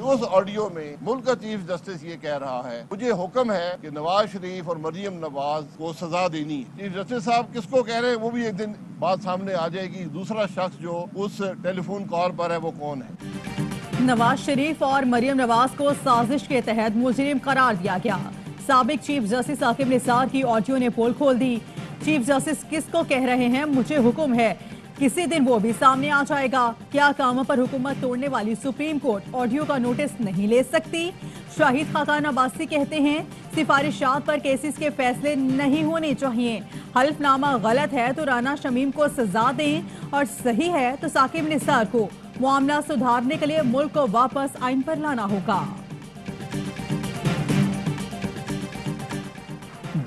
उस ऑडियो में मुल्क का चीफ जस्टिस ये कह रहा है, मुझे हुक्म है कि नवाज शरीफ और मरियम नवाज को सजा देनी है। चीफ जस्टिस साहब किसको कह रहे हैं वो भी एक दिन बात सामने आ जाएगी। दूसरा शख्स जो उस टेलीफोन कॉल पर है वो कौन है। नवाज शरीफ और मरियम नवाज को साजिश के तहत मुजरिम करार दिया गया। साबिक चीफ जस्टिस साकिब निसार की ऑडियो ने पोल खोल दी। चीफ जस्टिस किसको कह रहे हैं, मुझे हुक्म है, किसी दिन वो भी सामने आ जाएगा। क्या कामों पर हुकूमत तोड़ने वाली सुप्रीम कोर्ट ऑडियो का नोटिस नहीं ले सकती? शाहिद खाकान अब्बासी कहते हैं सिफारिशात पर केसेस के फैसले नहीं होने चाहिए। हल्फनामा गलत है तो राना शमीम को सजा दें और सही है तो साकिब निसार को। मामला सुधारने के लिए मुल्क को वापस आइन पर लाना होगा।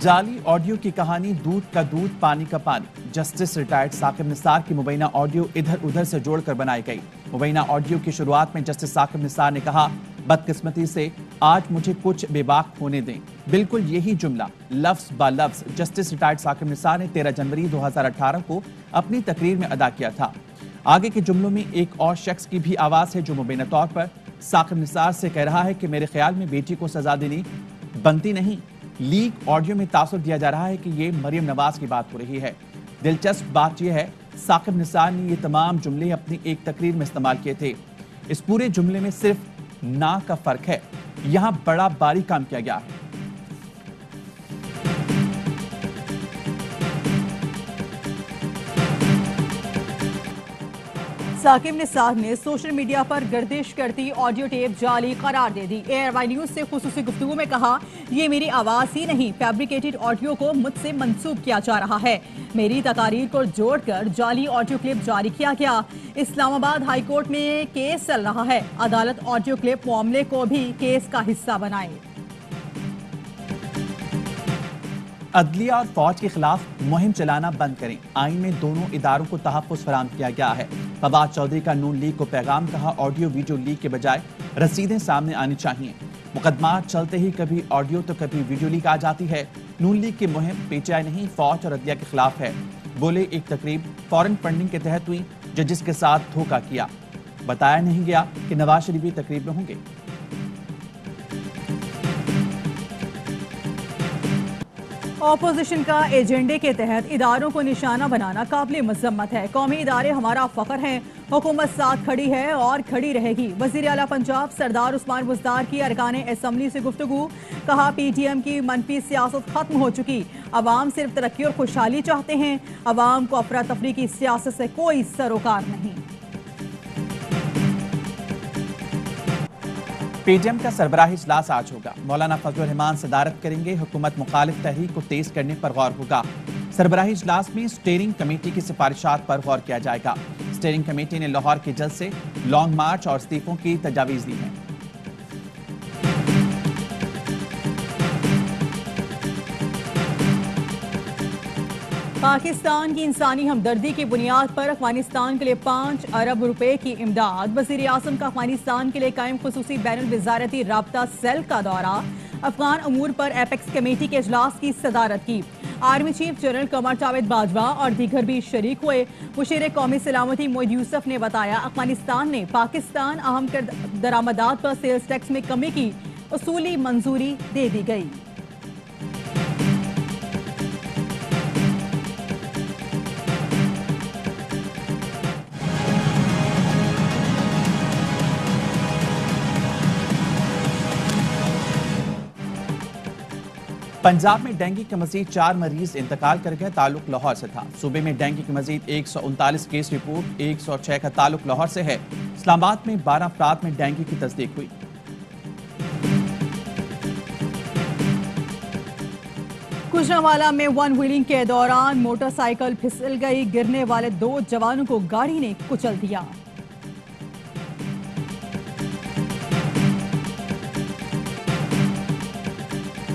जाली ऑडियो की कहानी, दूध का दूध पानी का पानी। जस्टिस रिटायर्ड साकिब निसार की मुबैना ऑडियो इधर उधर से जोड़कर बनाई गई। मुबैना ऑडियो की शुरुआत में जस्टिस साकिब निसार ने कहा, बदकिस्मती से आज मुझे कुछ बेबाक होने दें। बिल्कुल यही जुमला लफ्ज ब लफ्ज जस्टिस रिटायर्ड साकिब निसार ने 13 जनवरी 2018 को अपनी तकरीर में अदा किया था। आगे के जुमलों में एक और शख्स की भी आवाज है जो मुबैना तौर पर साकिब निसार से कह रहा है कि मेरे ख्याल में बेटी को सजा देनी बनती नहीं। लीक ऑडियो में तासुर दिया जा रहा है कि ये मरियम नवाज की बात हो रही है। दिलचस्प बात यह है, साकिब निसार ने ये तमाम जुमले अपनी एक तकरीर में इस्तेमाल किए थे। इस पूरे जुमले में सिर्फ ना का फर्क है, यहां बड़ा बारीक काम किया गया है। साकिब निसार ने सोशल मीडिया पर गर्दिश करती ऑडियो टेप जाली करार दे दी। एयरवाई न्यूज से खुसूसी गुफ्तगू में कहा, ये मेरी आवाज ही नहीं, फैब्रिकेटेड ऑडियो को मुझसे मंसूब किया जा रहा है। मेरी तकारीर को जोड़कर जाली ऑडियो क्लिप जारी किया गया। इस्लामाबाद हाई कोर्ट में केस चल रहा है। अदालत ऑडियो क्लिप मामले को भी केस का हिस्सा बनाए। अदलिया और फौज के खिलाफ मुहिम चलाना बंद करें। आइन में दोनों इदारों को तहफ़्फ़ुज़ फराहम किया गया है। फवाद चौधरी का नून लीग को पैगाम, कहा ऑडियो वीडियो लीक के बजाय रसीदें सामने आनी चाहिए। मुकदमा चलते ही कभी ऑडियो तो कभी वीडियो लीक आ जाती है। नून लीग की मुहिम पीटीआई नहीं फौज और अदलिया के खिलाफ है। बोले एक तकरीब फॉरेन फंडिंग के तहत हुई, जजिस के साथ धोखा किया। बताया नहीं गया कि नवाज शरीफ भी तकरीब में होंगे। ऑपोजिशन का एजेंडे के तहत इदारों को निशाना बनाना काबिल मजम्मत है। कौमी इदारे हमारा फख्र हैं, हुकूमत साथ खड़ी है और खड़ी रहेगी। वज़ीर आला पंजाब सरदार उस्मान बुज़दार की अरकान असम्बली से गुफ्तगू, कहा पीटीएम की मनफी सियासत खत्म हो चुकी। अवाम सिर्फ तरक्की और खुशहाली चाहते हैं। अवाम को अफरा तफरी की सियासत से कोई सरोकार नहीं। पीटीएम का सरबराही इजलास आज होगा। मौलाना फजलुर रहमान सदारत करेंगे। हुकूमत मुखालिफ तहरीक को तेज करने पर गौर होगा। सरबराही इजलास में स्टीयरिंग कमेटी की सिफारिशात पर गौर किया जाएगा। स्टीयरिंग कमेटी ने लाहौर के जज से लॉन्ग मार्च और इस्तीफों की तजावीज दी है। पाकिस्तान की इंसानी हमदर्दी की बुनियाद पर अफगानिस्तान के लिए 5 अरब रुपए की इमदाद। वज़ीर आज़म का अफगानिस्तान के लिए कायम खुसूसी बैनुल वज़ारती राब्ता सेल का दौरा। अफगान अमूर पर एपेक्स कमेटी के इजलास की सदारत की। Army chief general Qamar Javed Bajwa और दीगर भी शरीक हुए। मुशीर कौमी सलामती मोईद यूसुफ ने बताया, अफगानिस्तान ने पाकिस्तान अहम दरामदात पर सेल्स टैक्स में कमी की उसूली मंजूरी दे दी गई। पंजाब में डेंगू के मजीद 4 मरीज इंतकाल कर गए। ताल्लुक लाहौर से था। सूबे में डेंगू के मजीद 139 केस रिपोर्ट। 106 का ताल्लुक लाहौर से है। इस्लामाबाद में 12 अफराद में डेंगू की तस्दीक हुई। गुजरांवाला में वन व्हीलिंग के दौरान मोटरसाइकिल फिसल गई। गिरने वाले 2 जवानों को गाड़ी ने कुचल दिया।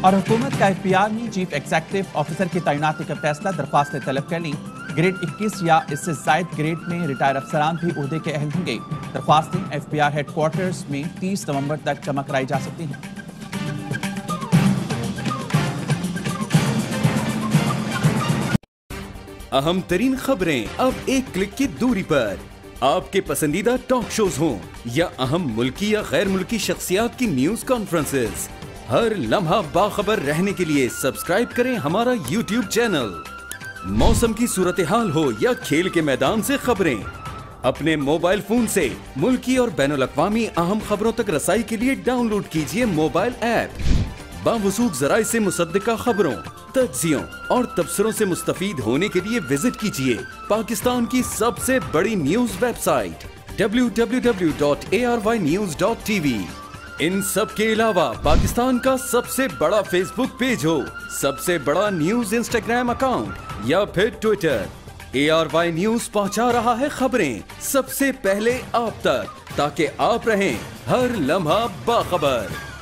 और हुकूमत का एफपीआर में चीफ एग्जीक्यूटिव ऑफिसर की तैनाती का फैसला। दरख्वास्तें तलब कर ली। ग्रेड 21 या इससे जायद ग्रेड में रिटायर अफसरान भी ओहदे के अहल होंगे। दरख्वास्तें एफपीआर हेडक्वार्टर्स में 30 नवंबर तक जमा कराई जा सकती हैं। अहम तरीन खबरें अब एक क्लिक की दूरी पर। आपके पसंदीदा टॉक शोज हों या अहम मुल्की या गैर मुल्की शख्सियात की न्यूज कॉन्फ्रेंसेस, हर लम्हा बाखबर रहने के लिए सब्सक्राइब करें हमारा YouTube चैनल। मौसम की सूरत हाल हो या खेल के मैदान से खबरें, अपने मोबाइल फोन से मुल्की और बैनुल-अक़वामी अहम खबरों तक रसाई के लिए डाउनलोड कीजिए मोबाइल ऐप। बावसूख ज़राए से मुसद्दिका खबरों, तज्ज़ियों और तबसरों से मुस्तफीद होने के लिए विजिट कीजिए पाकिस्तान की सबसे बड़ी न्यूज वेबसाइट www.arYnews.tv। इन सब के अलावा पाकिस्तान का सबसे बड़ा फेसबुक पेज हो, सबसे बड़ा न्यूज इंस्टाग्राम अकाउंट या फिर ट्विटर, ARY न्यूज पहुंचा रहा है खबरें सबसे पहले आप तक, ताकि आप रहें हर लम्हा बाखबर।